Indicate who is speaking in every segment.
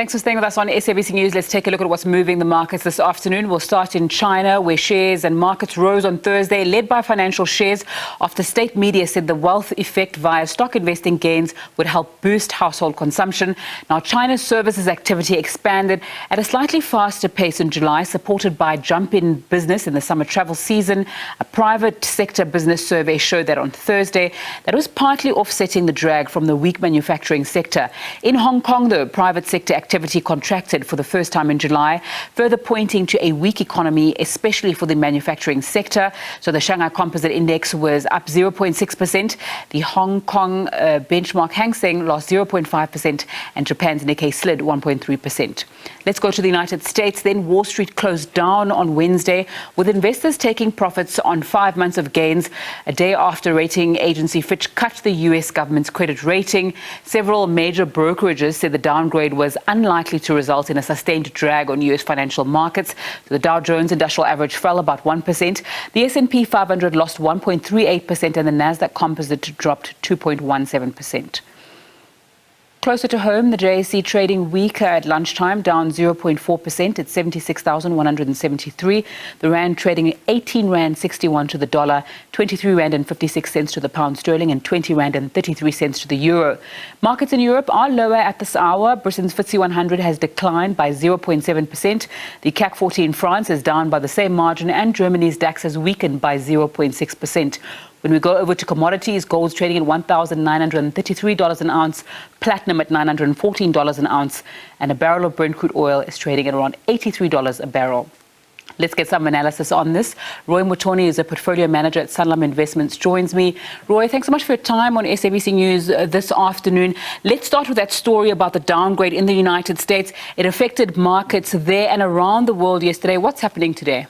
Speaker 1: Thanks for staying with us on SABC News. Let's take a look at what's moving the markets this afternoon. We'll start in China, where shares and markets rose on Thursday, led by financial shares after state media said the wealth effect via stock investing gains would help boost household consumption. Now, China's services activity expanded at a slightly faster pace in July, supported by a jump in business in the summer travel season. A private sector business survey showed that on Thursday, that was partly offsetting the drag from the weak manufacturing sector. In Hong Kong, though, private sector activity contracted for the first time in July, further pointing to a weak economy, especially for the manufacturing sector. So the Shanghai Composite Index was up 0.6%. The Hong Kong benchmark Hang Seng lost 0.5%, and Japan's Nikkei slid 1.3%. Let's go to the United States. Then Wall Street closed down on Wednesday, with investors taking profits on 5 months of gains, a day after rating agency Fitch cut the U.S. government's credit rating. Several major brokerages said the downgrade was unlikely to result in a sustained drag on U.S. financial markets. The Dow Jones Industrial Average fell about 1%. The S&P 500 lost 1.38%, and the Nasdaq Composite dropped 2.17%. Closer to home, the JSE trading weaker at lunchtime, down 0.4% at 76,173. The rand trading 18 rand 61 to the dollar, 23 rand and 56 cents to the pound sterling, and 20 rand and 33 cents to the euro. Markets in Europe are lower at this hour. Britain's FTSE 100 has declined by 0.7%. The CAC 40 in France is down by the same margin, and Germany's DAX has weakened by 0.6%. When we go over to commodities, gold's trading at $1,933 an ounce, platinum at $914 an ounce, and a barrel of Brent crude oil is trading at around $83 a barrel. Let's get some analysis on this. Roy Mutoni is a portfolio manager at Sanlam Investments, joins me. Roy, thanks so much for your time on SABC News this afternoon. Let's start with that story about the downgrade in the United States. It affected markets there and around the world yesterday. What's happening today?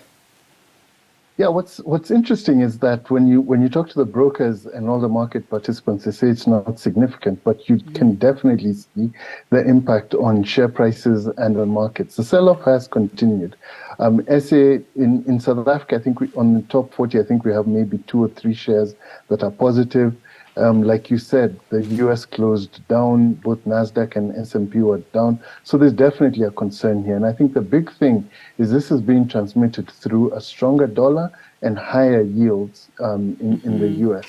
Speaker 2: Yeah, what's interesting is that when you talk to the brokers and all the market participants, they say it's not significant, but you can definitely see the impact on share prices and on markets. The sell-off has continued. SA in South Africa, I think on the top 40, I think we have maybe 2 or 3 shares that are positive. Like you said, the US closed down, both NASDAQ and S&P were down. So there's definitely a concern here. And I think the big thing is this is being transmitted through a stronger dollar and higher yields in the US.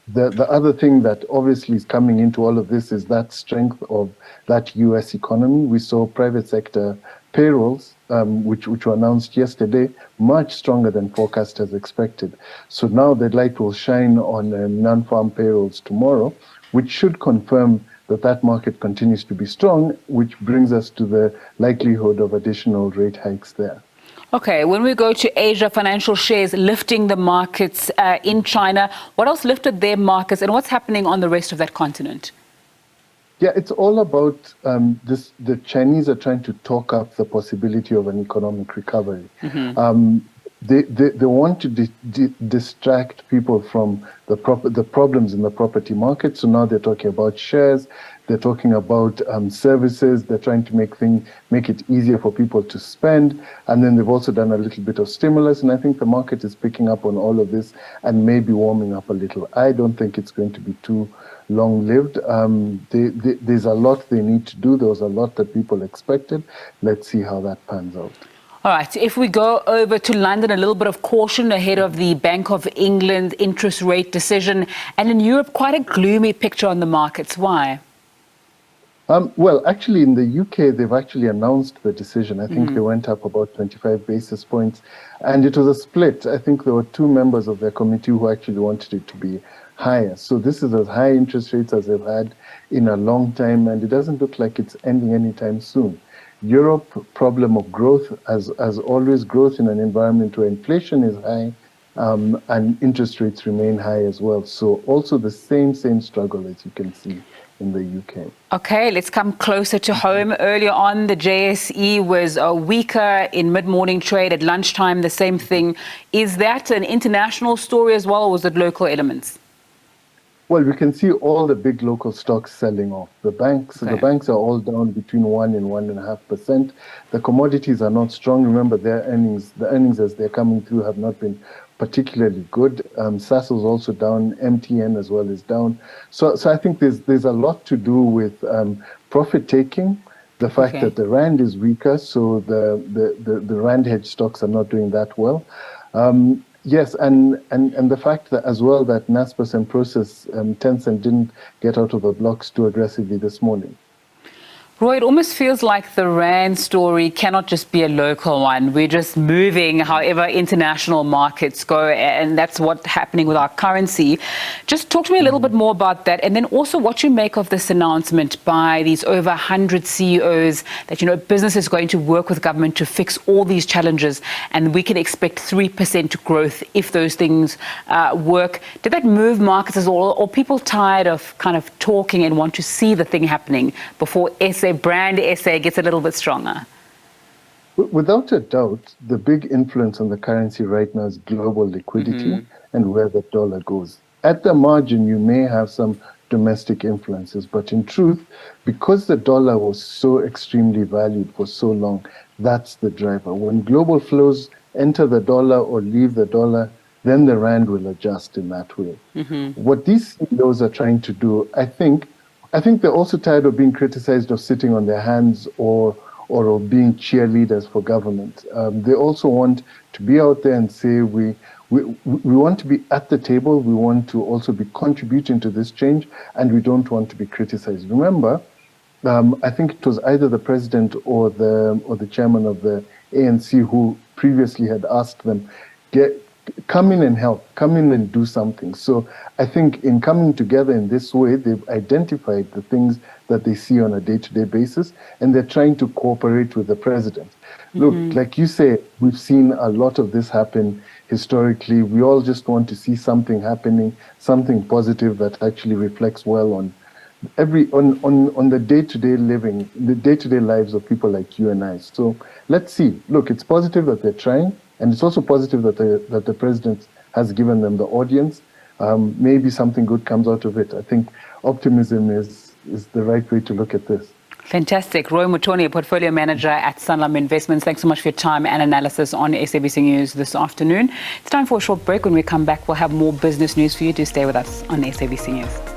Speaker 2: The other thing that obviously is coming into all of this is that strength of that US economy. We saw private sector payrolls, which were announced yesterday, much stronger than forecasters expected. So now the light will shine on non-farm payrolls tomorrow, which should confirm that market continues to be strong, which brings us to the likelihood of additional rate hikes there.
Speaker 1: Okay, when we go to Asia, financial shares lifting the markets in China. What else lifted their markets, and what's happening on the rest of that continent?
Speaker 2: Yeah, it's all about this. The Chinese are trying to talk up the possibility of an economic recovery. They want to distract people from the problems in the property market. So now they're talking about shares. They're talking about services. They're trying to make it easier for people to spend. And then they've also done a little bit of stimulus. And I think the market is picking up on all of this and maybe warming up a little. I don't think it's going to be too long-lived. There's a lot they need to do. There was a lot that people expected. Let's see how that pans out.
Speaker 1: All right, if we go over to London, a little bit of caution ahead of the Bank of England interest rate decision. And in Europe, quite a gloomy picture on the markets. Why?
Speaker 2: Well, actually, in the UK, they've actually announced the decision. I think they went up about 25 basis points. And it was a split. I think there were 2 members of their committee who actually wanted it to be higher. So this is as high interest rates as they've had in a long time, and it doesn't look like it's ending anytime soon. Europe, problem of growth, as always, growth in an environment where inflation is high and interest rates remain high as well. So also the same struggle as you can see in the UK.
Speaker 1: Okay, let's come closer to home. Earlier on, the JSE was weaker in mid-morning trade. At lunchtime, the same thing. Is that an international story as well, or was it local elements?
Speaker 2: Well, we can see all the big local stocks selling off. The banks are all down between 1 and 1.5%. The commodities are not strong. Remember, the earnings as they're coming through have not been particularly good. Sasol's also down. MTN as well is down. So I think there's a lot to do with profit taking. The fact that the rand is weaker, so the rand hedge stocks are not doing that well. Yes, and the fact that as well that Naspers and Prosus, Tencent didn't get out of the blocks too aggressively this morning.
Speaker 1: Roy, it almost feels like the rand story cannot just be a local one. We're just moving however international markets go, and that's what's happening with our currency. Just talk to me a little bit more about that, and then also what you make of this announcement by these over 100 CEOs that, business is going to work with government to fix all these challenges, and we can expect 3% growth if those things work. Did that move markets at all, or people tired of kind of talking and want to see the thing happening before brand SA gets a little bit stronger?
Speaker 2: Without a doubt, the big influence on the currency right now is global liquidity and where the dollar goes. At the margin, you may have some domestic influences, but in truth, because the dollar was so extremely valued for so long, that's the driver. When global flows enter the dollar or leave the dollar, then the rand will adjust in that way. What these CEOs are trying to do, I think they're also tired of being criticized of sitting on their hands or of being cheerleaders for government. They also want to be out there and say, we want to be at the table, we want to also be contributing to this change, and we don't want to be criticized. Remember, I think it was either the president or the chairman of the ANC who previously had asked them, come in and help, come in and do something. So I think in coming together in this way, they've identified the things that they see on a day-to-day basis, and they're trying to cooperate with the president. Look, like you say, we've seen a lot of this happen historically. We all just want to see something happening, something positive that actually reflects well on the day-to-day living, the day-to-day lives of people like you and I. So let's see. Look, it's positive that they're trying. And it's also positive that the president has given them the audience. Maybe something good comes out of it. I think optimism is the right way to look at this.
Speaker 1: Fantastic. Roy Mutoni, a portfolio manager at Sanlam Investments. Thanks so much for your time and analysis on SABC News this afternoon. It's time for a short break. When we come back, we'll have more business news for you. Do stay with us on SABC News.